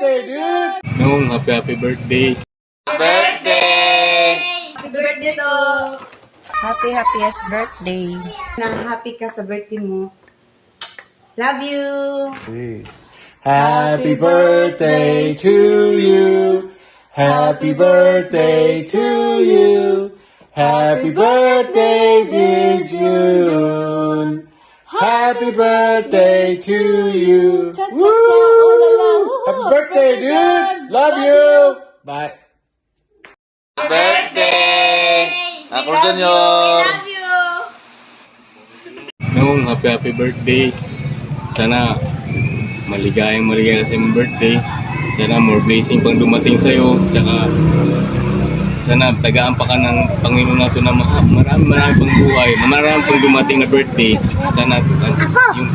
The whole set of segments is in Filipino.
birthday, dude! Nung, happy birthday. Happy birthday to. Happiest birthday. Na happy ka sa birthday mo. Love you. Happy birthday to you. Happy birthday to you. Happy birthday, dear June. Happy birthday to you. Woo! Happy birthday, dude. Love you. Bye. Birthday! Ako Junior! Love you. Nung, happy birthday. Sana maligayang sa iyong birthday. Sana more blessing pang dumating sa'yo. Tsaka sana tagaan pa ka ng Panginoon nato na marami pang buhay. Marami pang dumating na birthday. Sana yung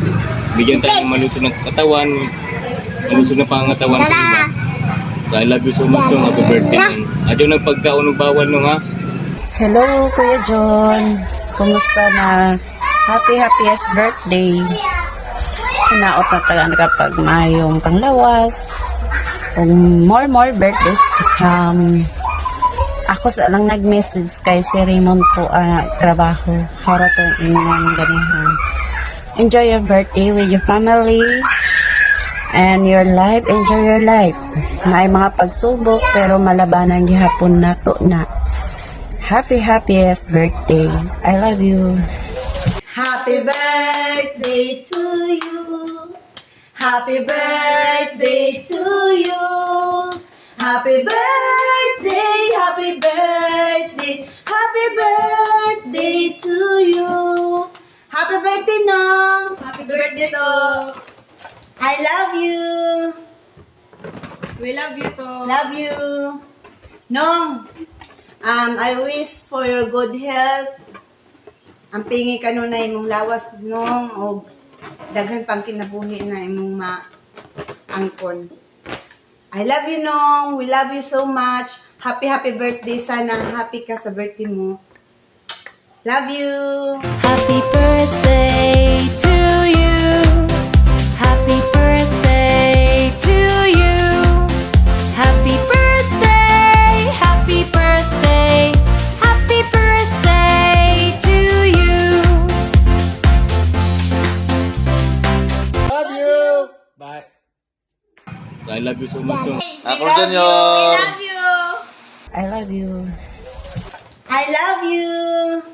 bigyan tayo ng malusog ng katawan. Malusog na pangatawan sa iba. So, I love you so much, nung. Happy birthday. Adyo nagpagkaon ng bawal, nung, ha? Hello, Kuya John. Kumusta na? Happiest birthday. Hinaot na talaga kapag mayong panglawas. More birthdays to come. Ako sa lang nag-message kay si Raymond po trabaho. Hara to inyong ganihan. Enjoy your birthday with your family and your life. Enjoy your life. Na ay mga pagsubok pero malabanan gihapon nato na. Happiest birthday. I love you. Happy birthday to you. Happy birthday to you. Happy birthday, happy birthday, happy birthday to you. Happy birthday, Nong. Happy birthday to. I love you. We love you to. Love you. Nong, I wish for your good health. Ang pingi ka nun na imong lawas, Nong, o daghan pang kinabuhi na imong maangkon. I love you, Nong. We love you so much. Happy birthday. Sana happy ka sa birthday mo. Love you. Happy birthday to you. Happy birthday to you. Happy birthday. Happy birthday. Happy birthday to you. Love you. Bye. So, I love you so much, nung. Ako Junior! I love you. I love you. I love you.